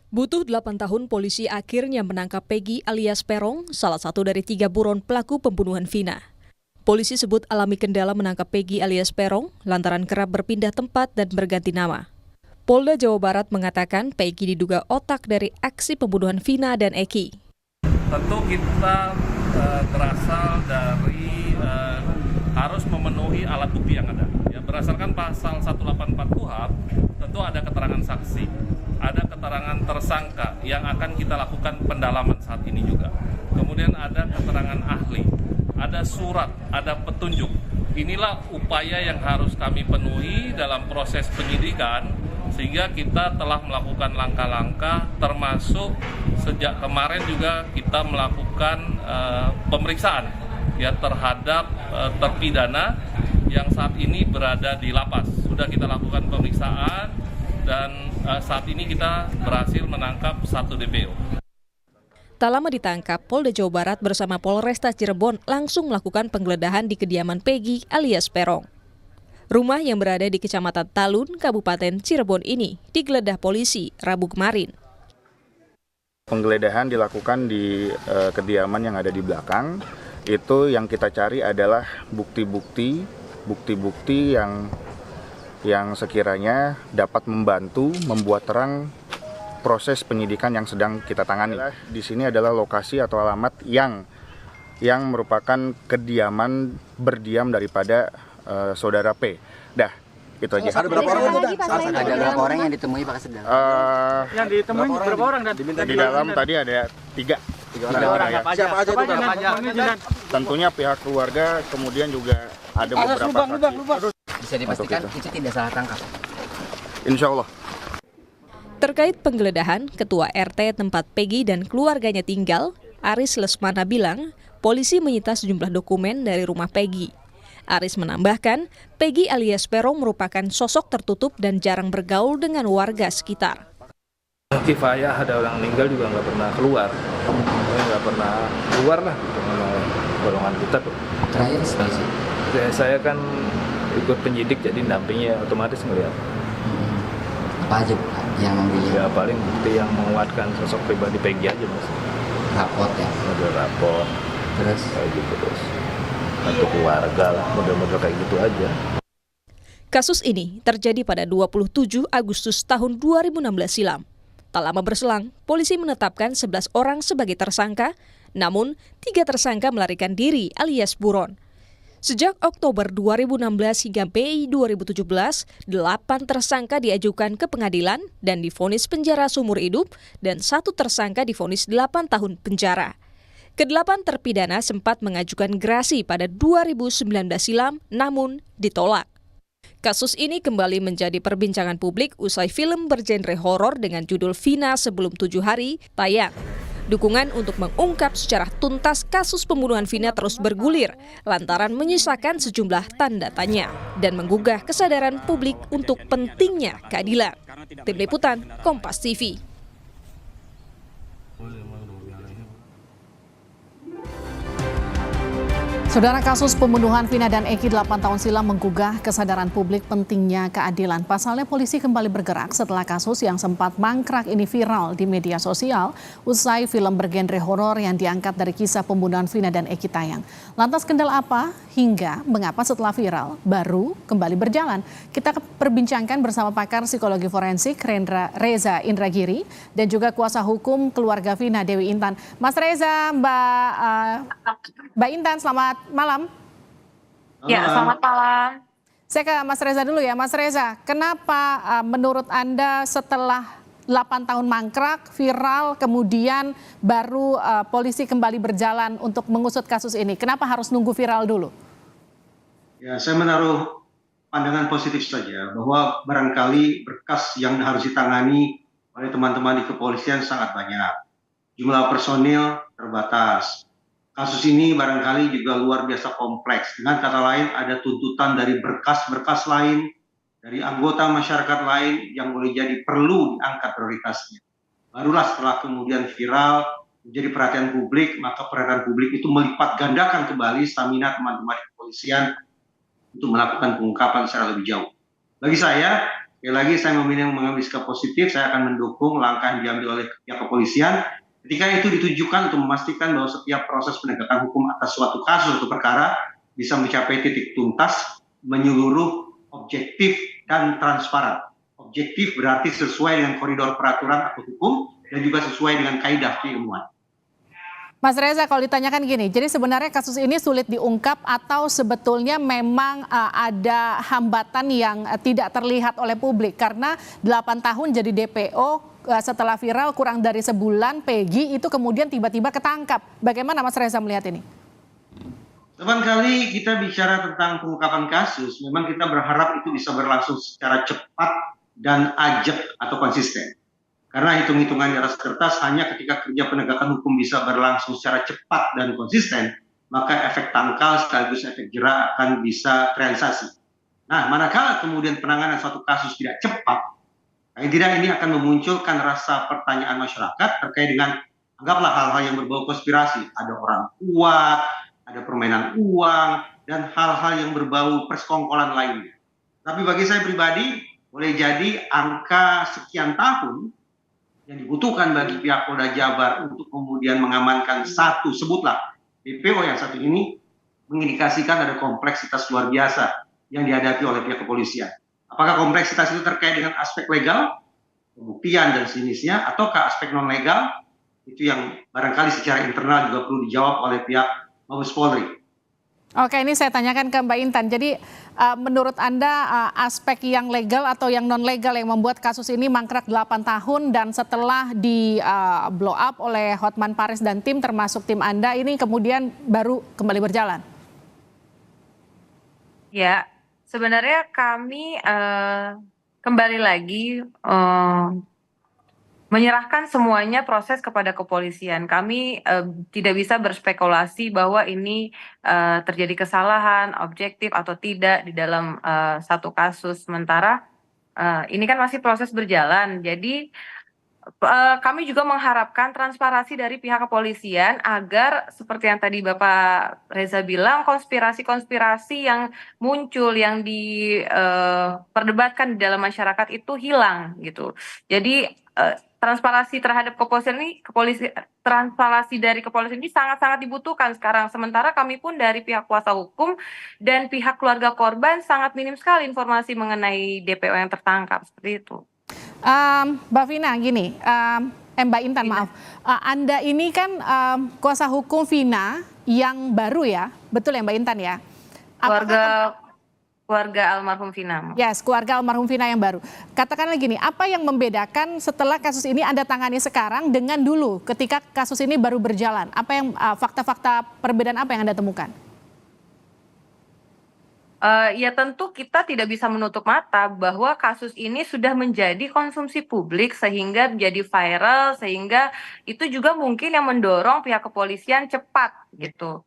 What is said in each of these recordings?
Butuh 8 tahun polisi akhirnya menangkap Peggy alias Peron, salah satu dari 3 buron pelaku pembunuhan Vina. Polisi sebut alami kendala menangkap Peggy alias Peron lantaran kerap berpindah tempat dan berganti nama. Polda Jawa Barat mengatakan Peggy diduga otak dari aksi pembunuhan Vina dan Eki. Tentu kita berasal dari harus memenuhi alat bukti yang ada. Ya, berdasarkan pasal 184 KUHP, tentu ada keterangan saksi, ada keterangan tersangka yang akan kita lakukan pendalaman saat ini juga. Kemudian ada keterangan ahli, ada surat, ada petunjuk. Inilah upaya yang harus kami penuhi dalam proses penyidikan, sehingga kita telah melakukan langkah-langkah, termasuk sejak kemarin juga kita melakukan pemeriksaan ya terhadap terpidana yang saat ini berada di lapas. Sudah kita lakukan pemeriksaan dan saat ini kita berhasil menangkap 1 DPO. Tak lama ditangkap, Polda Jawa Barat bersama Polresta Cirebon langsung melakukan penggeledahan di kediaman Peggy alias Peron. Rumah yang berada di Kecamatan Talun, Kabupaten Cirebon ini digeledah polisi Rabu kemarin. Penggeledahan dilakukan di kediaman yang ada di belakang. Itu yang kita cari adalah bukti-bukti yang sekiranya dapat membantu membuat terang proses penyidikan yang sedang kita tangani. Di sini adalah lokasi atau alamat yang merupakan kediaman berdiam daripada saudara P. Dah, itu aja. Ada berapa orang? Ada berapa orang yang ditemui Pak Kaseda? Yang ditemui berapa orang? Di dalam tadi ada 3 orang. Ya. Siapa aja itu? Tentunya pihak keluarga, kemudian juga ada beberapa saksi. Bisa dipastikan itu tidak salah tangkap? Insya Allah. Terkait penggeledahan, Ketua RT tempat Peggy dan keluarganya tinggal, Aris Lesmana bilang, polisi menyita sejumlah dokumen dari rumah Peggy. Aris menambahkan, Peggy alias Peron merupakan sosok tertutup dan jarang bergaul dengan warga sekitar. Kifayah ada orang meninggal juga nggak pernah keluar lah dengan golongan kita tuh. Terakhir seperti Saya kan ikut penyidik jadi dampingnya otomatis ngeliat. apa aja Pak yang membeli? Ya paling bukti yang menguatkan sosok pribadi Peggy aja mas. Raport ya? Model rapor, Terus? kayak gitu terus. Untuk keluarga lah, model-model kayak gitu aja. Kasus ini terjadi pada 27 Agustus tahun 2016 silam. Tak lama berselang, polisi menetapkan 11 orang sebagai tersangka, namun 3 tersangka melarikan diri alias buron. Sejak Oktober 2016 hingga Mei 2017, 8 tersangka diajukan ke pengadilan dan divonis penjara seumur hidup dan 1 tersangka divonis 8 tahun penjara. Ke-8 terpidana sempat mengajukan gerasi pada 2019 silam, namun ditolak. Kasus ini kembali menjadi perbincangan publik usai film bergenre horor dengan judul Vina Sebelum 7 Hari tayang. Dukungan untuk mengungkap secara tuntas kasus pembunuhan Vina terus bergulir lantaran menyisakan sejumlah tanda tanya dan menggugah kesadaran publik untuk pentingnya keadilan. Tim Liputan, Kompas TV. Saudara, kasus pembunuhan Vina dan Eki 8 tahun silam menggugah kesadaran publik pentingnya keadilan. Pasalnya polisi kembali bergerak setelah kasus yang sempat mangkrak ini viral di media sosial usai film bergenre horor yang diangkat dari kisah pembunuhan Vina dan Eki tayang. Lantas kendala apa hingga mengapa setelah viral baru kembali berjalan? Kita perbincangkan bersama pakar psikologi forensik Reza Indragiri dan juga kuasa hukum keluarga Vina Dewi Intan. Mas Reza, Mbak Intan, selamat malam. Ya, selamat malam. Saya ke Mas Reza dulu ya. Mas Reza, kenapa menurut Anda setelah 8 tahun mangkrak, viral, kemudian baru polisi kembali berjalan untuk mengusut kasus ini? Kenapa harus nunggu viral dulu? Ya, saya menaruh pandangan positif saja bahwa barangkali berkas yang harus ditangani oleh teman-teman di kepolisian sangat banyak. Jumlah personil terbatas. Kasus ini barangkali juga luar biasa kompleks. Dengan kata lain, ada tuntutan dari berkas-berkas lain, dari anggota masyarakat lain yang boleh jadi perlu diangkat prioritasnya. Barulah setelah kemudian viral, menjadi perhatian publik, maka perhatian publik itu melipat gandakan kembali stamina teman-teman kepolisian untuk melakukan pengungkapan secara lebih jauh. Bagi saya, Sekali lagi saya memilih mengambil sikap positif, saya akan mendukung langkah yang diambil oleh pihak kepolisian ketika itu ditujukan untuk memastikan bahwa setiap proses penegakan hukum atas suatu kasus atau perkara bisa mencapai titik tuntas, menyeluruh, objektif, dan transparan. Objektif berarti sesuai dengan koridor peraturan atau hukum dan juga sesuai dengan kaidah keilmuan. Mas Reza, kalau ditanyakan gini, jadi sebenarnya kasus ini sulit diungkap atau sebetulnya memang ada hambatan yang tidak terlihat oleh publik karena 8 tahun jadi DPO setelah viral kurang dari sebulan Peggy itu kemudian tiba-tiba ketangkap. Bagaimana Mas Reza melihat ini? Kapan kali kita bicara tentang pengungkapan kasus, memang kita berharap itu bisa berlangsung secara cepat dan ajak atau konsisten. Karena hitung-hitungan di atas kertas hanya ketika kerja penegakan hukum bisa berlangsung secara cepat dan konsisten, maka efek tangkal sekaligus efek jera akan bisa terrealisasi. Nah, manakala kemudian penanganan suatu kasus tidak cepat, paling tidak ini akan memunculkan rasa pertanyaan masyarakat terkait dengan anggaplah hal-hal yang berbau konspirasi. Ada orang kuat, ada permainan uang, dan hal-hal yang berbau persekongkolan lainnya. Tapi bagi saya pribadi, boleh jadi angka sekian tahun yang dibutuhkan bagi pihak Polda Jabar untuk kemudian mengamankan satu, sebutlah DPO yang satu ini, mengindikasikan ada kompleksitas luar biasa yang dihadapi oleh pihak kepolisian. Apakah kompleksitas itu terkait dengan aspek legal, pembuktian dan sejenisnya, ataukah aspek non-legal, itu yang barangkali secara internal juga perlu dijawab oleh pihak Mabes Polri. Oke, ini saya tanyakan ke Mbak Intan. Jadi menurut Anda aspek yang legal atau yang non-legal yang membuat kasus ini mangkrak 8 tahun dan setelah di blow up oleh Hotman Paris dan tim termasuk tim Anda ini kemudian baru kembali berjalan? Ya, sebenarnya kami kembali lagi menyerahkan semuanya proses kepada kepolisian. Kami tidak bisa berspekulasi bahwa ini terjadi kesalahan, objektif atau tidak di dalam satu kasus. Sementara ini kan masih proses berjalan. Jadi kami juga mengharapkan transparansi dari pihak kepolisian agar seperti yang tadi Bapak Reza bilang, konspirasi-konspirasi yang muncul, yang diperdebatkan di dalam masyarakat itu hilang gitu. Jadi transparansi terhadap kepolisian ini, transparansi dari kepolisian ini sangat-sangat dibutuhkan sekarang. Sementara kami pun dari pihak kuasa hukum dan pihak keluarga korban sangat minim sekali informasi mengenai DPO yang tertangkap seperti itu. Mbak Vina, gini, Mbak Intan, maaf. Anda ini kan kuasa hukum Vina yang baru ya, betul ya Mbak Intan ya? Keluarga almarhum Vina. Yes, keluarga almarhum Vina yang baru. Katakanlah gini, apa yang membedakan setelah kasus ini Anda tangani sekarang dengan dulu ketika kasus ini baru berjalan? Apa yang fakta-fakta perbedaan apa yang Anda temukan? Ya tentu kita tidak bisa menutup mata bahwa kasus ini sudah menjadi konsumsi publik sehingga menjadi viral, sehingga itu juga mungkin yang mendorong pihak kepolisian cepat gitu.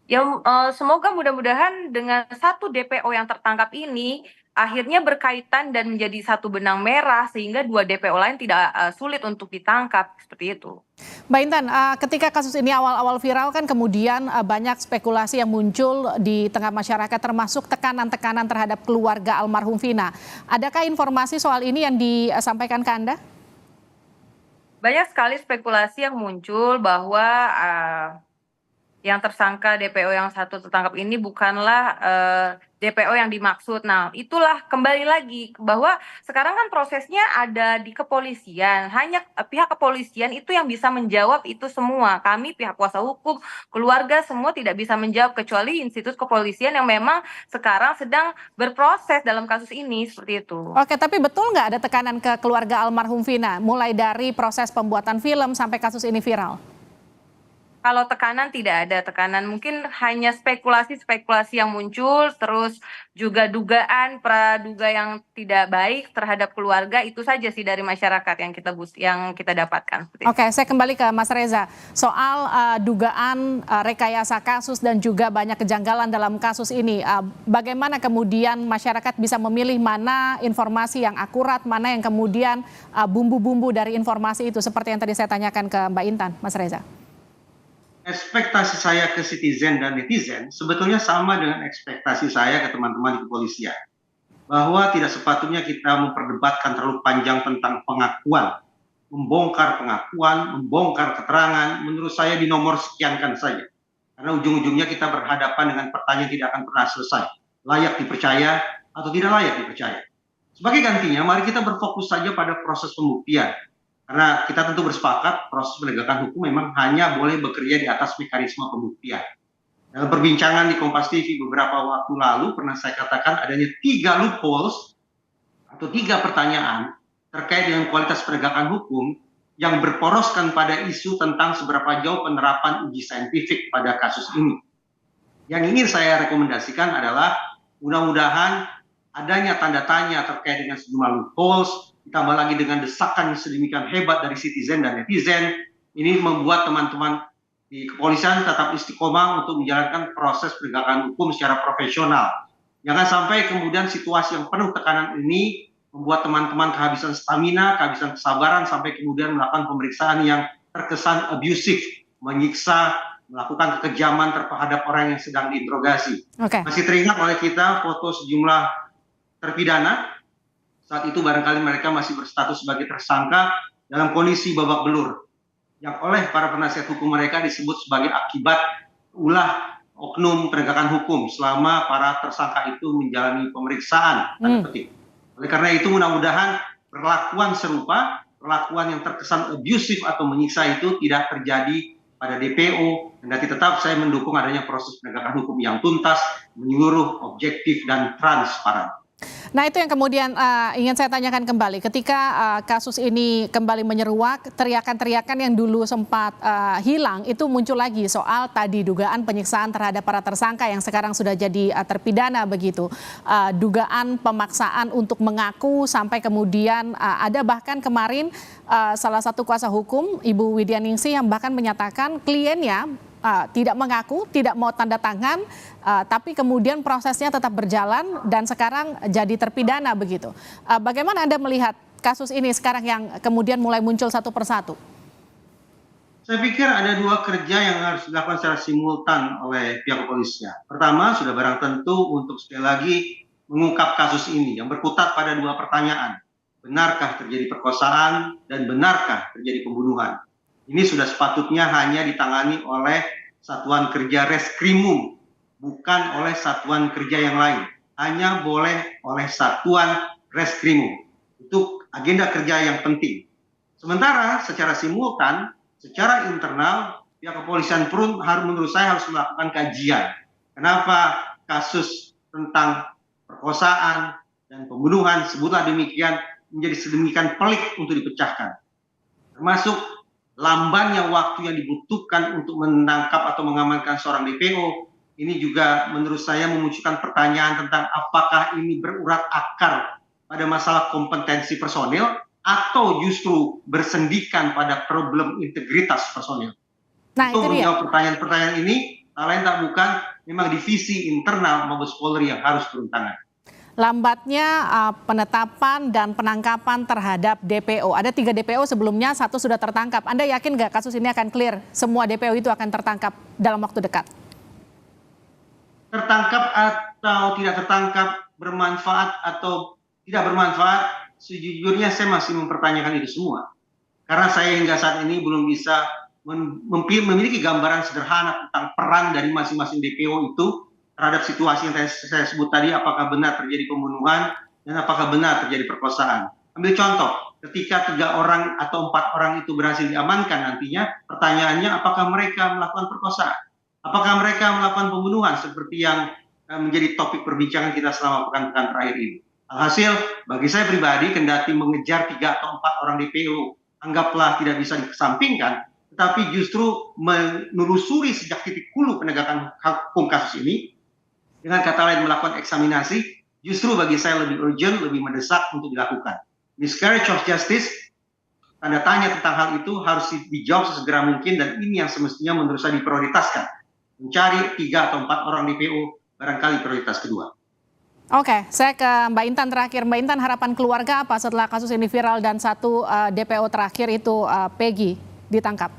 Ya semoga mudah-mudahan dengan satu DPO yang tertangkap ini akhirnya berkaitan dan menjadi satu benang merah sehingga dua DPO lain tidak sulit untuk ditangkap seperti itu. Mbak Intan, ketika kasus ini awal-awal viral kan kemudian banyak spekulasi yang muncul di tengah masyarakat termasuk tekanan-tekanan terhadap keluarga almarhum Vina. Adakah informasi soal ini yang disampaikan ke Anda? Banyak sekali spekulasi yang muncul bahwa yang tersangka DPO yang satu tertangkap ini bukanlah DPO yang dimaksud. Nah, itulah kembali lagi bahwa sekarang kan prosesnya ada di kepolisian. Hanya pihak kepolisian itu yang bisa menjawab itu semua. Kami pihak kuasa hukum, keluarga semua tidak bisa menjawab kecuali institusi kepolisian yang memang sekarang sedang berproses dalam kasus ini seperti itu. Oke, tapi betul nggak ada tekanan ke keluarga almarhum Vina mulai dari proses pembuatan film sampai kasus ini viral? Kalau tekanan tidak ada tekanan, mungkin hanya spekulasi-spekulasi yang muncul, terus juga dugaan praduga yang tidak baik terhadap keluarga, itu saja sih dari masyarakat yang kita dapatkan. Oke, saya kembali ke Mas Reza. Soal dugaan rekayasa kasus dan juga banyak kejanggalan dalam kasus ini, bagaimana kemudian masyarakat bisa memilih mana informasi yang akurat, mana yang kemudian bumbu-bumbu dari informasi itu, seperti yang tadi saya tanyakan ke Mbak Intan, Mas Reza? Ekspektasi saya ke citizen dan netizen sebetulnya sama dengan ekspektasi saya ke teman-teman di kepolisian. bahwa tidak sepatutnya kita memperdebatkan terlalu panjang tentang pengakuan, membongkar pengakuan, membongkar keterangan. Menurut saya di nomor sekiankan saja, karena ujung-ujungnya kita berhadapan dengan pertanyaan tidak akan pernah selesai, layak dipercaya atau tidak layak dipercaya. Sebagai gantinya, mari kita berfokus saja pada proses pembuktian. Karena kita tentu bersepakat proses penegakan hukum memang hanya boleh bekerja di atas mekanisme pembuktian. Dalam perbincangan di Kompas TV beberapa waktu lalu pernah saya katakan adanya 3 loopholes atau 3 pertanyaan terkait dengan kualitas penegakan hukum yang berporoskan pada isu tentang seberapa jauh penerapan uji saintifik pada kasus ini. Yang ingin saya rekomendasikan adalah mudah-mudahan adanya tanda tanya terkait dengan sejumlah loopholes, ditambah lagi dengan desakan sedemikian hebat dari citizen dan netizen, ini membuat teman-teman di kepolisian tetap istiqomah untuk menjalankan proses penegakan hukum secara profesional. Jangan sampai kemudian situasi yang penuh tekanan ini membuat teman-teman kehabisan stamina, kehabisan kesabaran, sampai kemudian melakukan pemeriksaan yang terkesan abusif, menyiksa, melakukan kekejaman terhadap orang yang sedang diinterogasi. Masih teringat oleh kita foto sejumlah terpidana, saat itu barangkali mereka masih berstatus sebagai tersangka dalam kondisi babak belur, yang oleh para penasihat hukum mereka disebut sebagai akibat ulah oknum penegakan hukum selama para tersangka itu menjalani pemeriksaan. Oleh karena itu mudah-mudahan perlakuan serupa, perlakuan yang terkesan abusif atau menyiksa itu tidak terjadi pada DPO, dan tetap saya mendukung adanya proses penegakan hukum yang tuntas, menyeluruh, objektif, dan transparan. Nah, itu yang kemudian ingin saya tanyakan kembali. Ketika kasus ini kembali menyeruak, teriakan-teriakan yang dulu sempat hilang itu muncul lagi soal tadi dugaan penyiksaan terhadap para tersangka yang sekarang sudah jadi terpidana begitu. Dugaan pemaksaan untuk mengaku sampai kemudian ada bahkan kemarin salah satu kuasa hukum Ibu Widya Ningsih yang bahkan menyatakan kliennya tidak mengaku, tidak mau tanda tangan, tapi kemudian prosesnya tetap berjalan dan sekarang jadi terpidana begitu. Bagaimana Anda melihat kasus ini sekarang yang kemudian mulai muncul satu persatu? Saya pikir ada 2 kerja yang harus dilakukan secara simultan oleh pihak kepolisian. Pertama, sudah barang tentu untuk sekali lagi mengungkap kasus ini yang berkutat pada 2 pertanyaan. Benarkah terjadi perkosaan dan benarkah terjadi pembunuhan? Ini sudah sepatutnya hanya ditangani oleh satuan kerja reskrimum, bukan oleh satuan kerja yang lain. Hanya boleh oleh satuan reskrimum. Itu agenda kerja yang penting. Sementara secara simultan, secara internal, pihak kepolisian pun menurut saya harus melakukan kajian. Kenapa kasus tentang perkosaan dan pembunuhan, sebutlah demikian, menjadi sedemikian pelik untuk dipecahkan. Termasuk lambannya waktu yang dibutuhkan untuk menangkap atau mengamankan seorang DPO, ini juga menurut saya memunculkan pertanyaan tentang apakah ini berurat akar pada masalah kompetensi personil atau justru bersendikan pada problem integritas personil. Nah, untuk menjawab pertanyaan-pertanyaan ini, tak lain tak bukan memang divisi internal Mabes Polri yang harus turun tangan. Lambatnya penetapan dan penangkapan terhadap DPO. Ada 3 DPO sebelumnya, 1 sudah tertangkap. Anda yakin nggak kasus ini akan clear? Semua DPO itu akan tertangkap dalam waktu dekat? Tertangkap atau tidak tertangkap, bermanfaat atau tidak bermanfaat, sejujurnya saya masih mempertanyakan itu semua. Karena saya hingga saat ini belum bisa memiliki gambaran sederhana tentang peran dari masing-masing DPO itu terhadap situasi yang saya sebut tadi, apakah benar terjadi pembunuhan dan apakah benar terjadi perkosaan. Ambil contoh, ketika 3 orang atau 4 orang itu berhasil diamankan nantinya, pertanyaannya apakah mereka melakukan perkosaan? Apakah mereka melakukan pembunuhan seperti yang menjadi topik perbincangan kita selama pekan-pekan terakhir ini? Alhasil, bagi saya pribadi, kendati mengejar 3 atau 4 orang DPO, anggaplah tidak bisa dikesampingkan, tetapi justru menelusuri sejak titik hulu penegakan hukum kasus ini, dengan kata lain melakukan eksaminasi, justru bagi saya lebih urgent, lebih mendesak untuk dilakukan. Miscarriage of justice, tanda tanya tentang hal itu harus dijawab sesegera mungkin, dan ini yang semestinya menurut saya diprioritaskan. Mencari 3 atau 4 orang DPO barangkali prioritas kedua. Oke, saya ke Mbak Intan terakhir. Mbak Intan, harapan keluarga apa setelah kasus ini viral dan 1 DPO terakhir itu Peggy ditangkap?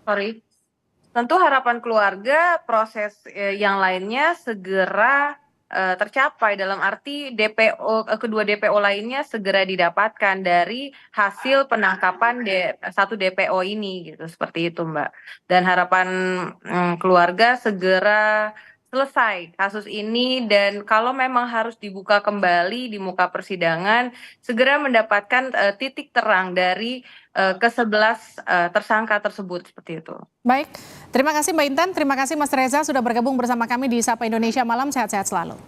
Sorry. tentu harapan keluarga proses yang lainnya segera tercapai, dalam arti kedua DPO lainnya segera didapatkan dari hasil penangkapan satu DPO ini gitu, seperti itu Mbak. Dan harapan keluarga segera selesai kasus ini, dan kalau memang harus dibuka kembali di muka persidangan, segera mendapatkan titik terang dari ke-11 tersangka tersebut, seperti itu. Baik, terima kasih Mbak Intan, terima kasih Mas Reza sudah bergabung bersama kami di Sapa Indonesia Malam, sehat-sehat selalu.